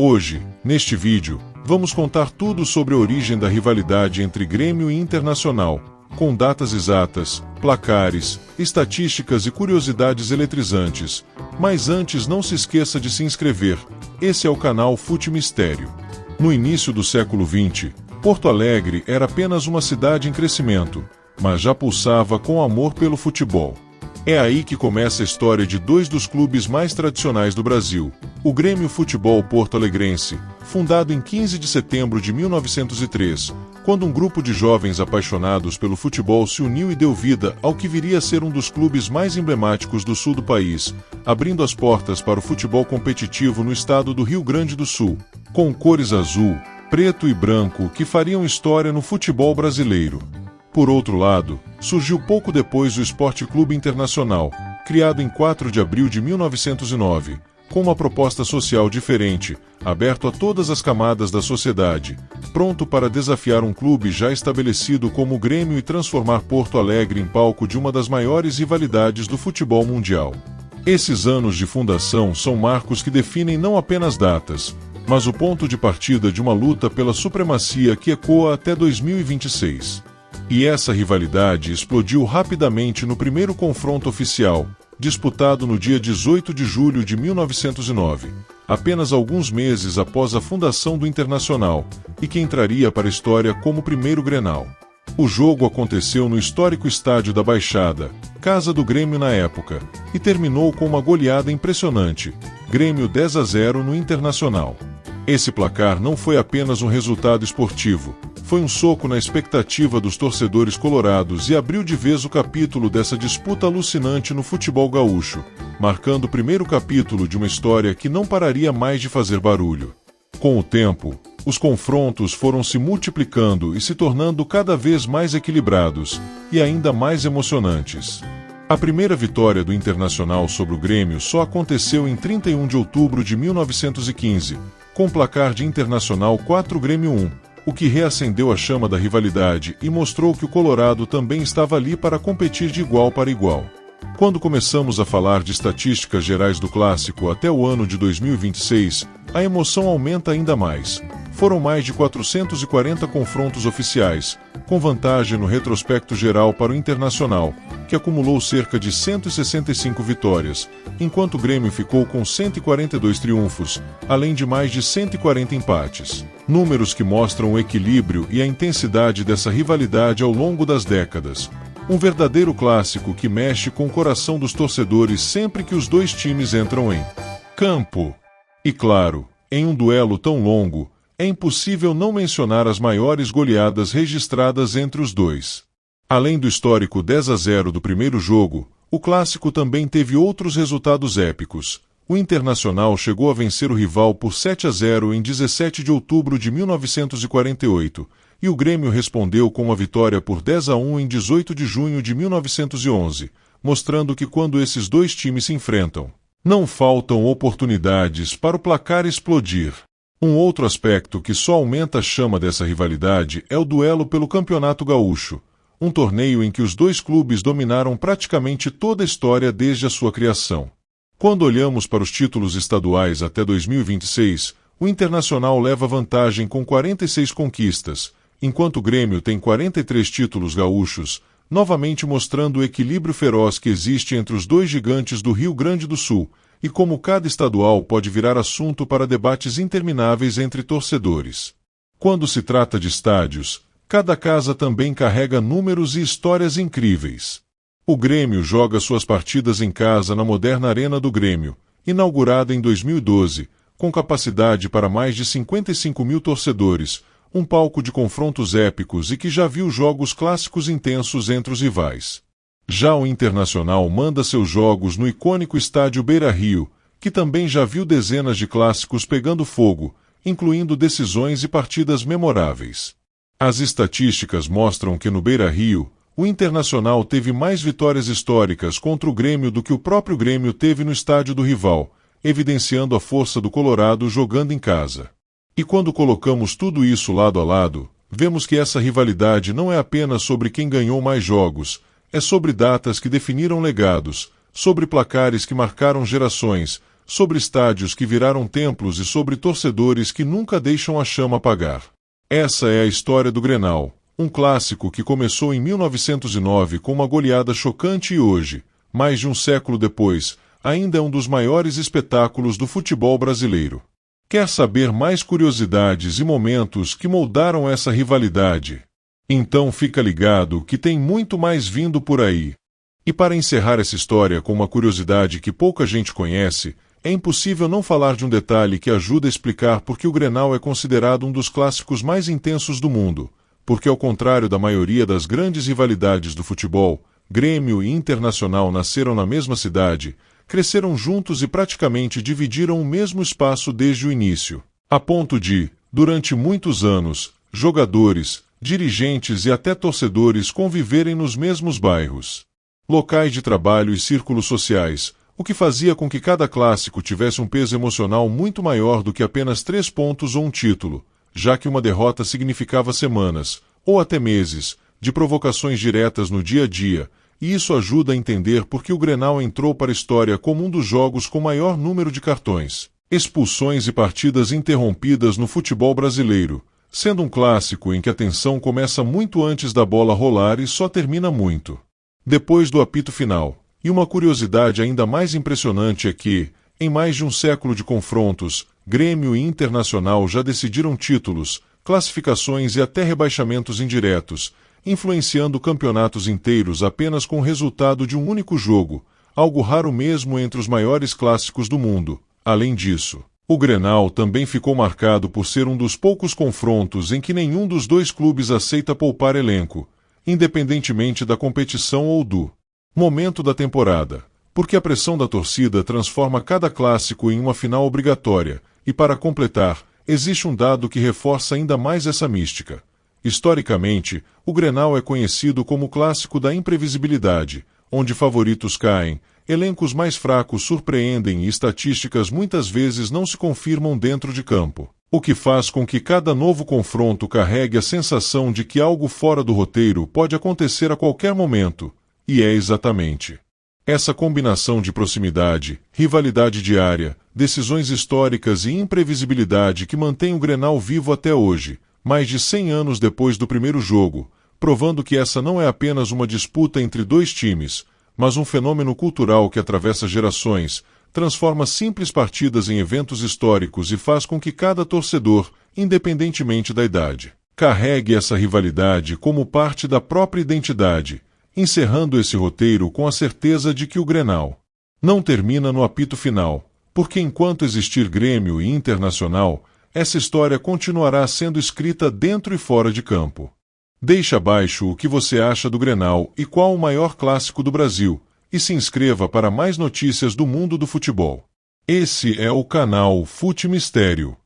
Hoje, neste vídeo, vamos contar tudo sobre a origem da rivalidade entre Grêmio e Internacional, com datas exatas, placares, estatísticas e curiosidades eletrizantes. Mas antes, não se esqueça de se inscrever. Esse é o canal Fute Mistério. No início do século XX, Porto Alegre era apenas uma cidade em crescimento, mas já pulsava com amor pelo futebol. É aí que começa a história de dois dos clubes mais tradicionais do Brasil, o Grêmio Futebol Porto Alegrense, fundado em 15 de setembro de 1903, quando um grupo de jovens apaixonados pelo futebol se uniu e deu vida ao que viria a ser um dos clubes mais emblemáticos do sul do país, abrindo as portas para o futebol competitivo no estado do Rio Grande do Sul, com cores azul, preto e branco que fariam história no futebol brasileiro. Por outro lado, surgiu pouco depois o Esporte Clube Internacional, criado em 4 de abril de 1909, com uma proposta social diferente, aberto a todas as camadas da sociedade, pronto para desafiar um clube já estabelecido como o Grêmio e transformar Porto Alegre em palco de uma das maiores rivalidades do futebol mundial. Esses anos de fundação são marcos que definem não apenas datas, mas o ponto de partida de uma luta pela supremacia que ecoa até 2026. E essa rivalidade explodiu rapidamente no primeiro confronto oficial, disputado no dia 18 de julho de 1909, apenas alguns meses após a fundação do Internacional, e que entraria para a história como o primeiro Grenal. O jogo aconteceu no histórico Estádio da Baixada, casa do Grêmio na época, e terminou com uma goleada impressionante, Grêmio 10-0 no Internacional. Esse placar não foi apenas um resultado esportivo, foi um soco na expectativa dos torcedores colorados e abriu de vez o capítulo dessa disputa alucinante no futebol gaúcho, marcando o primeiro capítulo de uma história que não pararia mais de fazer barulho. Com o tempo, os confrontos foram se multiplicando e se tornando cada vez mais equilibrados e ainda mais emocionantes. A primeira vitória do Internacional sobre o Grêmio só aconteceu em 31 de outubro de 1915, com placar de Internacional 4 Grêmio 1, o que reacendeu a chama da rivalidade e mostrou que o Colorado também estava ali para competir de igual para igual. Quando começamos a falar de estatísticas gerais do clássico até o ano de 2026, a emoção aumenta ainda mais. Foram mais de 440 confrontos oficiais, com vantagem no retrospecto geral para o Internacional, que acumulou cerca de 165 vitórias, enquanto o Grêmio ficou com 142 triunfos, além de mais de 140 empates. Números que mostram o equilíbrio e a intensidade dessa rivalidade ao longo das décadas. Um verdadeiro clássico que mexe com o coração dos torcedores sempre que os dois times entram em campo. E claro, em um duelo tão longo, é impossível não mencionar as maiores goleadas registradas entre os dois. Além do histórico 10-0 do primeiro jogo, o clássico também teve outros resultados épicos. O Internacional chegou a vencer o rival por 7-0 em 17 de outubro de 1948, e o Grêmio respondeu com uma vitória por 10-1 em 18 de junho de 1911, mostrando que quando esses dois times se enfrentam, não faltam oportunidades para o placar explodir. Um outro aspecto que só aumenta a chama dessa rivalidade é o duelo pelo Campeonato Gaúcho, um torneio em que os dois clubes dominaram praticamente toda a história desde a sua criação. Quando olhamos para os títulos estaduais até 2026, o Internacional leva vantagem com 46 conquistas, enquanto o Grêmio tem 43 títulos gaúchos, novamente mostrando o equilíbrio feroz que existe entre os dois gigantes do Rio Grande do Sul, e como cada estadual pode virar assunto para debates intermináveis entre torcedores. Quando se trata de estádios, cada casa também carrega números e histórias incríveis. O Grêmio joga suas partidas em casa na moderna Arena do Grêmio, inaugurada em 2012, com capacidade para mais de 55 mil torcedores, um palco de confrontos épicos e que já viu jogos clássicos intensos entre os rivais. Já o Internacional manda seus jogos no icônico estádio Beira-Rio, que também já viu dezenas de clássicos pegando fogo, incluindo decisões e partidas memoráveis. As estatísticas mostram que no Beira-Rio, o Internacional teve mais vitórias históricas contra o Grêmio do que o próprio Grêmio teve no estádio do rival, evidenciando a força do Colorado jogando em casa. E quando colocamos tudo isso lado a lado, vemos que essa rivalidade não é apenas sobre quem ganhou mais jogos, é sobre datas que definiram legados, sobre placares que marcaram gerações, sobre estádios que viraram templos e sobre torcedores que nunca deixam a chama apagar. Essa é a história do Grenal, um clássico que começou em 1909 com uma goleada chocante e hoje, mais de um século depois, ainda é um dos maiores espetáculos do futebol brasileiro. Quer saber mais curiosidades e momentos que moldaram essa rivalidade? Então fica ligado que tem muito mais vindo por aí. E para encerrar essa história com uma curiosidade que pouca gente conhece, é impossível não falar de um detalhe que ajuda a explicar por que o Grenal é considerado um dos clássicos mais intensos do mundo, porque ao contrário da maioria das grandes rivalidades do futebol, Grêmio e Internacional nasceram na mesma cidade, cresceram juntos e praticamente dividiram o mesmo espaço desde o início, a ponto de, durante muitos anos, jogadores, dirigentes e até torcedores conviverem nos mesmos bairros, locais de trabalho e círculos sociais, o que fazia com que cada clássico tivesse um peso emocional muito maior do que apenas 3 pontos ou um título, já que uma derrota significava semanas, ou até meses, de provocações diretas no dia a dia, e isso ajuda a entender por que o Grenal entrou para a história como um dos jogos com maior número de cartões, expulsões e partidas interrompidas no futebol brasileiro, sendo um clássico em que a tensão começa muito antes da bola rolar e só termina muito depois do apito final. E uma curiosidade ainda mais impressionante é que, em mais de um século de confrontos, Grêmio e Internacional já decidiram títulos, classificações e até rebaixamentos indiretos, influenciando campeonatos inteiros apenas com o resultado de um único jogo, algo raro mesmo entre os maiores clássicos do mundo. Além disso, o Grenal também ficou marcado por ser um dos poucos confrontos em que nenhum dos dois clubes aceita poupar elenco, independentemente da competição ou do momento da temporada, porque a pressão da torcida transforma cada clássico em uma final obrigatória, e para completar, existe um dado que reforça ainda mais essa mística. Historicamente, o Grenal é conhecido como o clássico da imprevisibilidade, onde favoritos caem, elencos mais fracos surpreendem e estatísticas muitas vezes não se confirmam dentro de campo, o que faz com que cada novo confronto carregue a sensação de que algo fora do roteiro pode acontecer a qualquer momento. E é exatamente essa combinação de proximidade, rivalidade diária, decisões históricas e imprevisibilidade que mantém o Grenal vivo até hoje, mais de 100 anos depois do primeiro jogo, provando que essa não é apenas uma disputa entre dois times, mas um fenômeno cultural que atravessa gerações, transforma simples partidas em eventos históricos e faz com que cada torcedor, independentemente da idade, carregue essa rivalidade como parte da própria identidade, encerrando esse roteiro com a certeza de que o Grenal não termina no apito final, porque enquanto existir Grêmio e Internacional, essa história continuará sendo escrita dentro e fora de campo. Deixe abaixo o que você acha do Grenal e qual o maior clássico do Brasil, e se inscreva para mais notícias do mundo do futebol. Esse é o canal Fute Mistério.